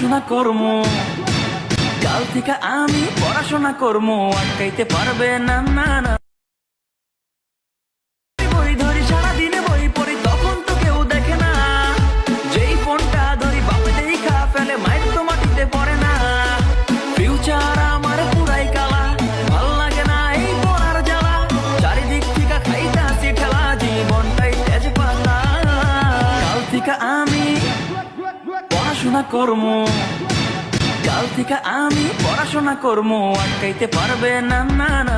পড়াশোনা করমু, কাল থেকে আমি পড়াশোনা করমু, আটকাইতে পারবে না না না। বই ধরি সারাদিনে বই পড়ি, তখন তো কেউ দেখে না। যেই ফোনটা ধরি বাপে দেখা ফেলে, মায়ের তো মাটিতে পড়ে না। ফিউচার আমার পুরাই কালা, ভাল লাগে না এই পড়ার জ্বালা। চারিদিক থেকে খাইতাছি ঠেলা, জীবনটাই তেজপাতা। কাল থেকে আমি পড়াশোনা করমু, কাল থেকে আমি পড়াশোনা করমু, আটকাইতে পারবে না না না।